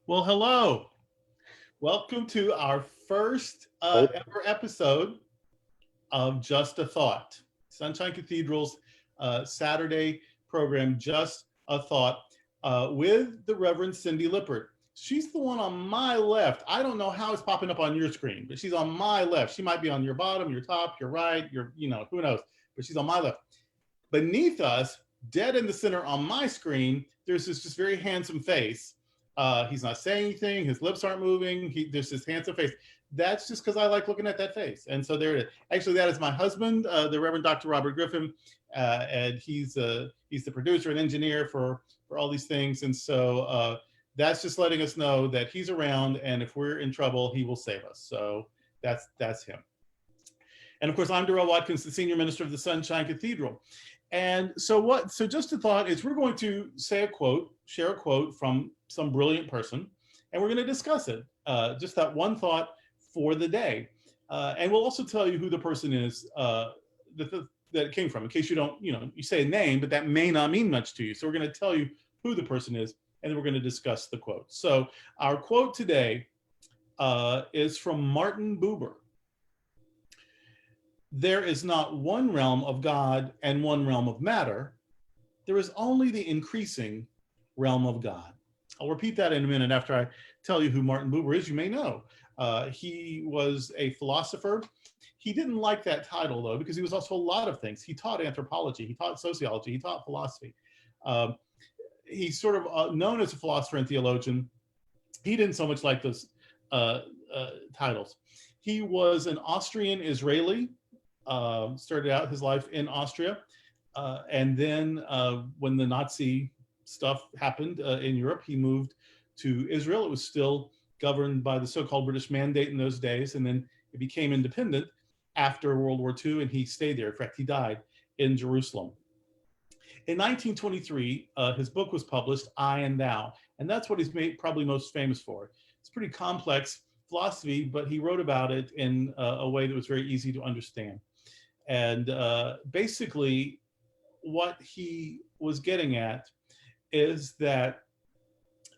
Well, hello. Welcome to our first ever episode of Just a Thought, Sunshine Cathedral's Saturday program, Just a Thought, with the Reverend Cindy Lippert. She's the one on my left. I don't know how it's popping up on your screen, but she's on my left. She might be on your bottom, your top, your right, who knows, but she's on my left. Beneath us, dead in the center on my screen, there's this just very handsome face. He's not saying anything. His lips aren't moving. There's this handsome face. That's just because I like looking at that face. And so there it is. Actually, that is my husband, the Reverend Dr. Robert Griffin, and he's the producer and engineer for all these things. And so that's just letting us know that he's around, and if we're in trouble, he will save us. So that's him. And of course, I'm Durrell Watkins, the senior minister of the Sunshine Cathedral. And so just a thought is we're going to share a quote from some brilliant person, and we're going to discuss it, just that one thought for the day. And we'll also tell you who the person is that it came from, in case you don't, you say a name, but that may not mean much to you. So we're going to tell you who the person is, and then we're going to discuss the quote. So our quote today is from Martin Buber. There is not one realm of God and one realm of matter. There is only the increasing realm of God. I'll repeat that in a minute after I tell you who Martin Buber is. You may know. He was a philosopher. He didn't like that title, though, because he was also a lot of things. He taught anthropology. He taught sociology. He taught philosophy. He's sort of known as a philosopher and theologian. He didn't so much like those titles. He was an Austrian Israeli. Started out his life in Austria. And then when the Nazi stuff happened in Europe, he moved to Israel. It was still governed by the so-called British Mandate in those days. And then it became independent after World War II, and he stayed there. In fact, he died in Jerusalem. In 1923, his book was published, I and Thou. And that's what he's probably most famous for. It's pretty complex philosophy, but he wrote about it in a way that was very easy to understand. And basically, what he was getting at is that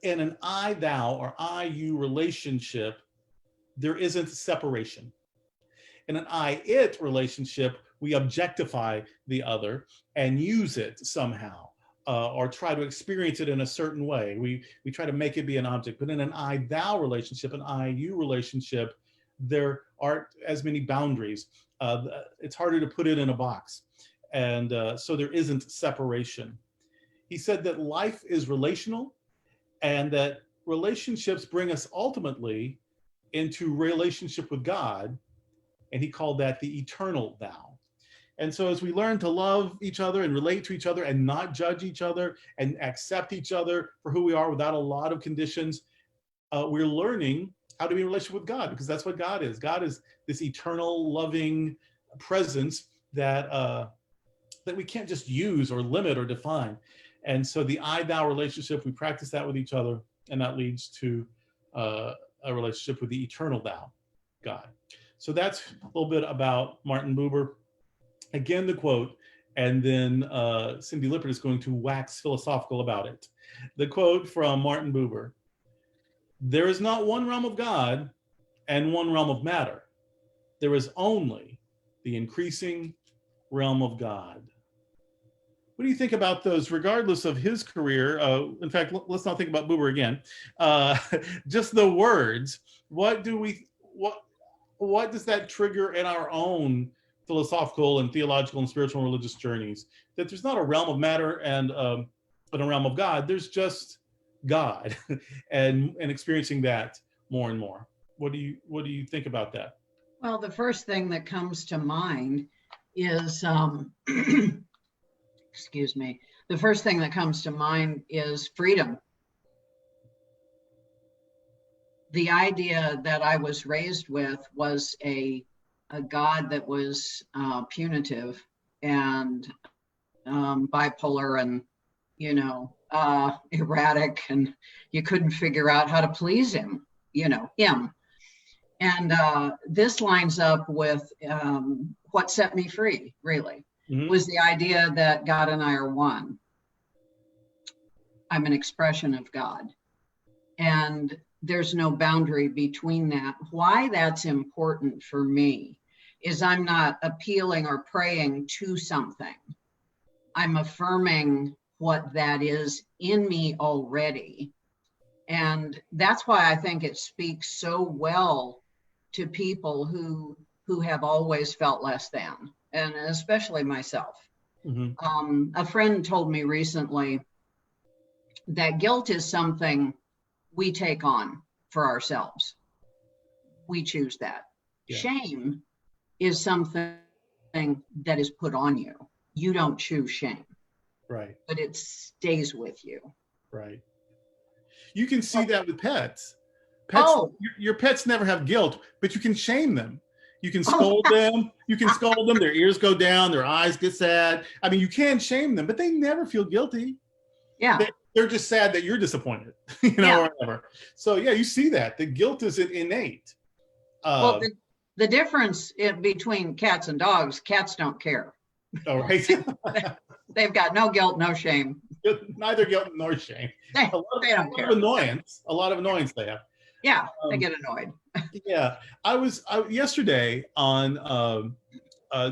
in an I-thou or I-you relationship, there isn't separation. In an I-it relationship, we objectify the other and use it somehow, or try to experience it in a certain way. We try to make it be an object. But in an I-thou relationship, an I-you relationship, there aren't as many boundaries. It's harder to put it in a box. And so there isn't separation. He said that life is relational, and that relationships bring us ultimately into relationship with God. And he called that the eternal thou. And so as we learn to love each other and relate to each other and not judge each other and accept each other for who we are without a lot of conditions, we're learning how to be in relationship with God, because that's what God is. God is this eternal, loving presence that we can't just use or limit or define. And so the I-thou relationship, we practice that with each other, and that leads to a relationship with the eternal thou, God. So that's a little bit about Martin Buber. Again, the quote, and then Cindy Lippert is going to wax philosophical about it. The quote from Martin Buber: there is not one realm of God and one realm of matter. There is only the increasing realm of God. What do you think about those, regardless of his career? In fact, let's not think about Buber again. Just the words. What does that trigger in our own philosophical and theological and spiritual and religious journeys? That there's not a realm of matter and a realm of God. There's just God, and experiencing that more and more. What do you think about that? Well, the first thing that comes to mind is excuse me. The first thing that comes to mind is freedom. The idea that I was raised with was a God that was punitive and bipolar and, erratic, and you couldn't figure out how to please him. And this lines up with what set me free, really, was the idea that God and I are one. I'm an expression of God. And and there's no boundary between that. Why that's important for me is I'm not appealing or praying to something. I'm affirming what that is in me already. And that's why I think it speaks so well to people who have always felt less than, and especially myself. Mm-hmm. A friend told me recently that guilt is something we take on for ourselves. We choose that. Yeah. Shame is something that is put on you. You don't choose shame. Right. But it stays with you. Right. You can see that with pets. Your pets never have guilt, but you can shame them. You can scold them. You can scold them. Their ears go down. Their eyes get sad. I mean, you can shame them, but they never feel guilty. Yeah. They're just sad that you're disappointed, or whatever. So yeah, you see that. The guilt is innate. Well, the difference between cats and dogs, cats don't care. Oh, right. They've got no guilt, no shame. Neither guilt nor shame. They don't care. A lot of annoyance they have. Yeah, they get annoyed. Yeah, I was yesterday on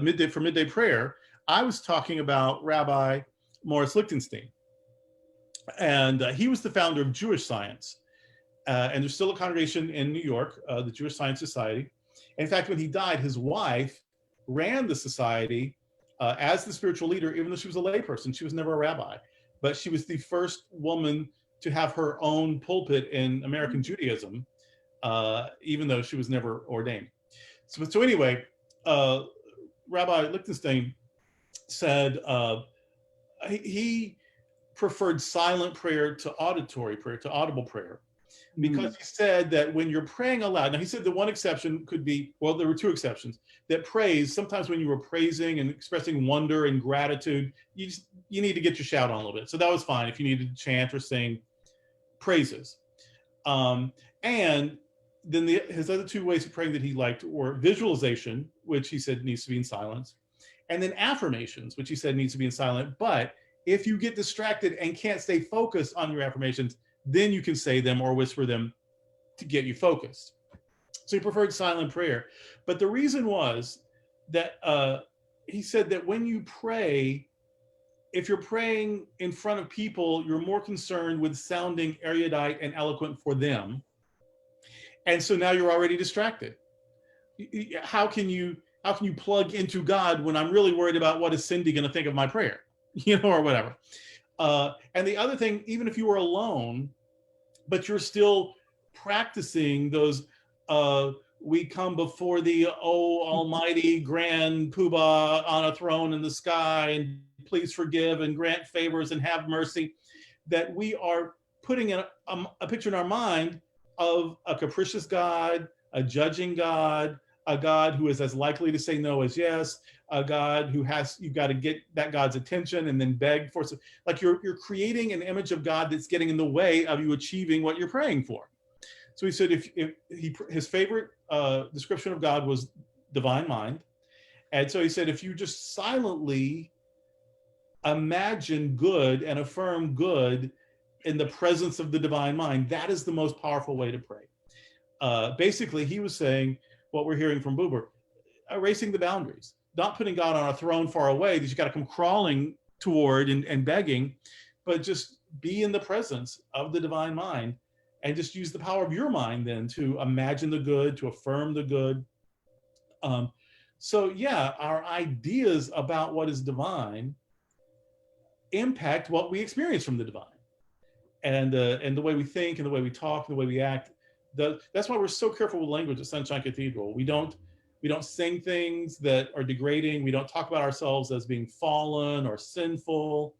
midday prayer. I was talking about Rabbi Morris Lichtenstein, and he was the founder of Jewish Science, and there's still a congregation in New York, the Jewish Science Society. In fact, when he died, his wife ran the society as the spiritual leader, even though she was a layperson. She was never a rabbi, but she was the first woman to have her own pulpit in American Judaism, even though she was never ordained. So anyway, Rabbi Lichtenstein said he preferred silent prayer to auditory prayer, to audible prayer, because he said that when you're praying aloud, now he said the one exception could be, well, there were two exceptions, that praise, sometimes when you were praising and expressing wonder and gratitude, you need to get your shout on a little bit. So that was fine if you needed to chant or sing praises. And then his other two ways of praying that he liked were visualization, which he said needs to be in silence, and then affirmations, which he said needs to be in silent. But if you get distracted and can't stay focused on your affirmations, then you can say them or whisper them to get you focused. So he preferred silent prayer. But the reason was that he said that when you pray, if you're praying in front of people, you're more concerned with sounding erudite and eloquent for them. And so now you're already distracted. How can you plug into God when I'm really worried about what is Cindy going to think of my prayer, or whatever. And the other thing, even if you were alone, but you're still practicing those, we come before the almighty grand poobah on a throne in the sky, and please forgive and grant favors and have mercy, that we are putting in a picture in our mind of a capricious God, a judging God, a God who is as likely to say no as yes, a God who you've got to get that God's attention and then beg for, like you're creating an image of God that's getting in the way of you achieving what you're praying for. So he said his favorite description of God was divine mind. And so he said, if you just silently imagine good and affirm good in the presence of the divine mind, that is the most powerful way to pray. Basically, he was saying what we're hearing from Buber, erasing the boundaries, not putting God on a throne far away that you got to come crawling toward and begging, but just be in the presence of the divine mind and just use the power of your mind then to imagine the good, to affirm the good. So yeah, our ideas about what is divine impact what we experience from the divine. And the way we think and the way we talk and the way we act. That's why we're so careful with language at Sunshine Cathedral. We don't sing things that are degrading. We don't talk about ourselves as being fallen or sinful.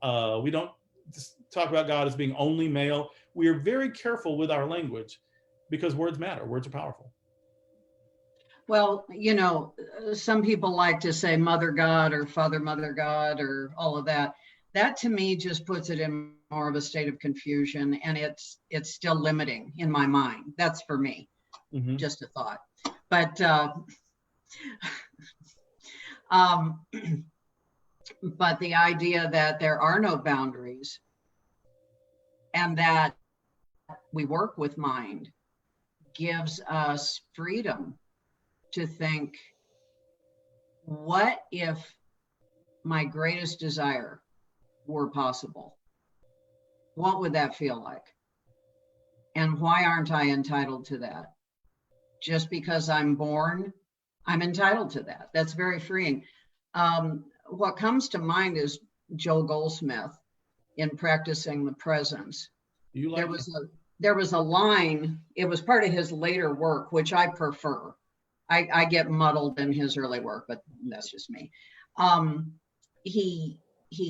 We don't just talk about God as being only male. We are very careful with our language because words matter. Words are powerful. Well, some people like to say Mother God or Father, Mother God or all of that. That to me just puts it in more of a state of confusion, and it's still limiting in my mind. That's for me, just a thought. But but the idea that there are no boundaries and that we work with mind, gives us freedom to think, what if my greatest desire were possible? What would that feel like? And why aren't I entitled to that? Just because I'm born, I'm entitled to that. That's very freeing. What comes to mind is Joel Goldsmith in Practicing the Presence. You like There was a line, it was part of his later work, which I prefer. I get muddled in his early work, but that's just me. He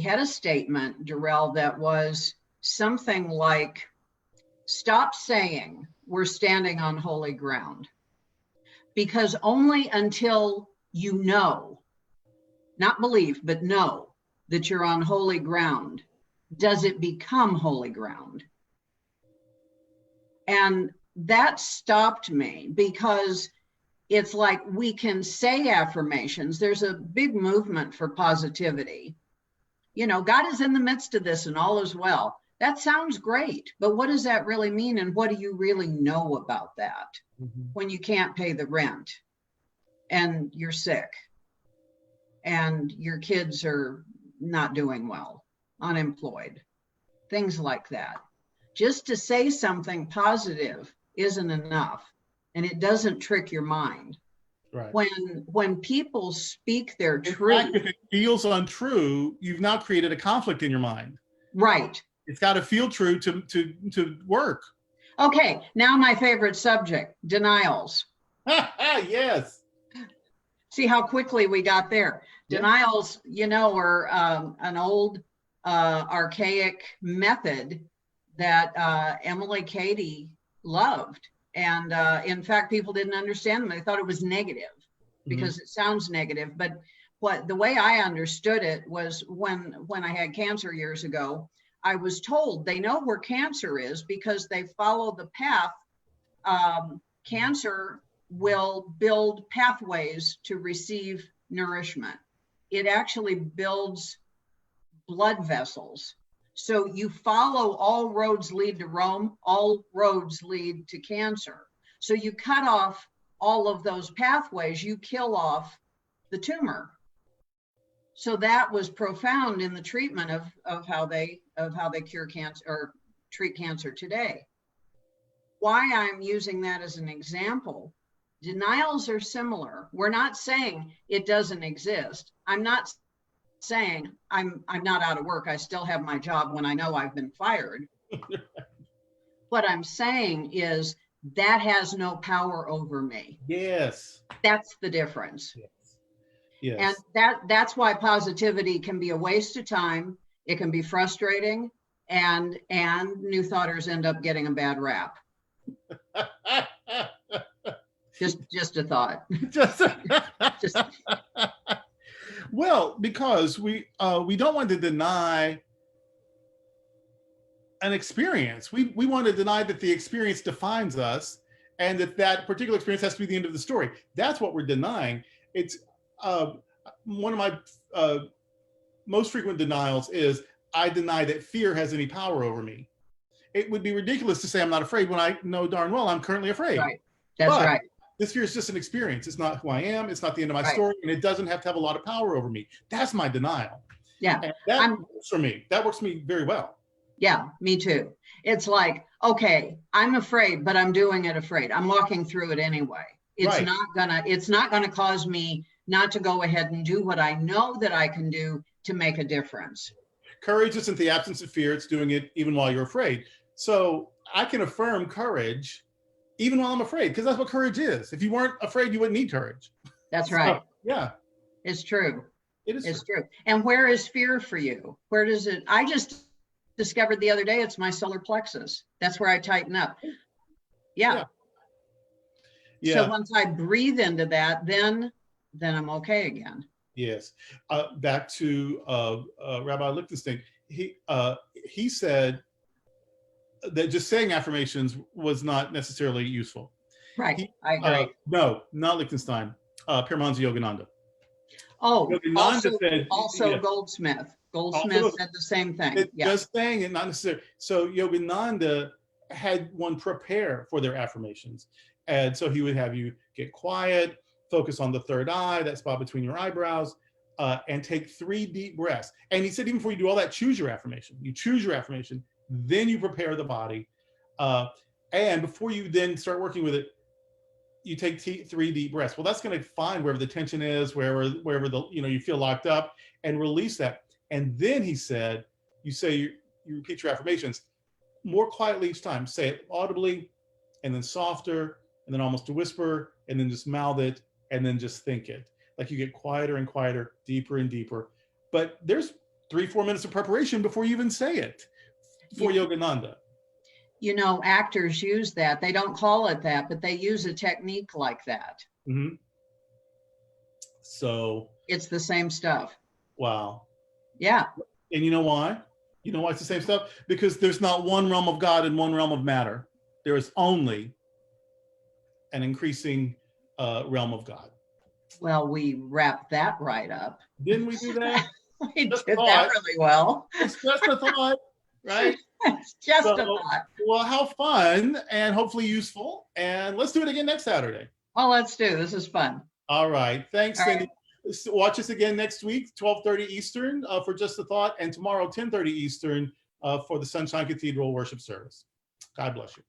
had a statement, Durrell, that was something like, stop saying we're standing on holy ground, because only until you know, not believe, but know that you're on holy ground, does it become holy ground. And that stopped me, because it's like, we can say affirmations. There's a big movement for positivity. You know, God is in the midst of this and all is well. That sounds great, but what does that really mean? And what do you really know about that when you can't pay the rent and you're sick and your kids are not doing well, unemployed, things like that? Just to say something positive isn't enough, and it doesn't trick your mind. right. When people speak their In truth, fact, if it feels untrue, you've now created a conflict in your mind. right? It's got to feel true to work. Okay, now my favorite subject, denials. Yes. See how quickly we got there. Yeah. Denials, you know, are an old archaic method that Emily Cady loved. And in fact, people didn't understand them. They thought it was negative because it sounds negative. But the way I understood it was when I had cancer years ago, I was told they know where cancer is because they follow the path. Cancer will build pathways to receive nourishment. It actually builds blood vessels. So you follow, all roads lead to Rome, all roads lead to cancer. So you cut off all of those pathways, you kill off the tumor. So that was profound in the treatment of how they cure cancer or treat cancer today. Why I'm using that as an example, denials are similar. We're not saying it doesn't exist. I'm not saying I'm not out of work. I still have my job when I know I've been fired. What I'm saying is that has no power over me. Yes. That's the difference. Yes. Yes. And that's why positivity can be a waste of time. It can be frustrating, and New Thoughters end up getting a bad rap. Just a thought. Just Well, because we don't want to deny an experience. We want to deny that the experience defines us, and that particular experience has to be the end of the story. That's what we're denying. It's one of my most frequent denials is I deny that fear has any power over me. It would be ridiculous to say I'm not afraid when I know darn well I'm currently afraid. Right. That's but right. This fear is just an experience. It's not who I am. It's not the end of my Right. story, and it doesn't have to have a lot of power over me. That's my denial. Yeah. And that works for me. That works for me very well. Yeah, me too. It's like, okay, I'm afraid, but I'm doing it afraid. I'm walking through it anyway. It's Right. not gonna cause me not to go ahead and do what I know that I can do to make a difference. Courage isn't the absence of fear. It's doing it even while you're afraid. So I can affirm courage even while I'm afraid, because that's what courage is. If you weren't afraid, you wouldn't need courage. That's right. So, yeah. It's true. It is. It's true. And where is fear for you? Where does it? I just discovered the other day it's my solar plexus. That's where I tighten up. Yeah. So once I breathe into that, then I'm okay again. Yes. Back to Rabbi Lichtenstein. He said that just saying affirmations was not necessarily useful. Right. I agree. No, not Lichtenstein. Paramahansa Yogananda. Oh, Yogananda also Goldsmith. Goldsmith said the same thing. Just saying it, not necessarily. So Yogananda had one prepare for their affirmations. And so he would have you get quiet, focus on the third eye, that spot between your eyebrows, and take 3 deep breaths. And he said, even before you do all that, choose your affirmation. You choose your affirmation, then you prepare the body. And before you then start working with it, you take 3 deep breaths. Well, that's going to find wherever the tension is, wherever the, you feel locked up, and release that. And then he said, you repeat your affirmations more quietly each time. Say it audibly, and then softer, and then almost a whisper, and then just mouth it, and then just think it. Like you get quieter and quieter, deeper and deeper. But there's 3-4 minutes of preparation before you even say it for Yogananda. Actors use that. They don't call it that, but they use a technique like that. Mm-hmm. So it's the same stuff. Wow. Yeah. And you know why? You know why it's the same stuff? Because there's not one realm of God and one realm of matter. There is only an increasing realm of God. Well, we wrapped that right up. Didn't we do that? We did that really well. It's just a thought, right? It's just a thought. Well, how fun and hopefully useful. And let's do it again next Saturday. Oh, let's do. This is fun. All right. Thanks, Cindy. Right. Watch us again next week, 12:30 Eastern for Just a Thought, and tomorrow, 10:30 Eastern for the Sunshine Cathedral worship service. God bless you.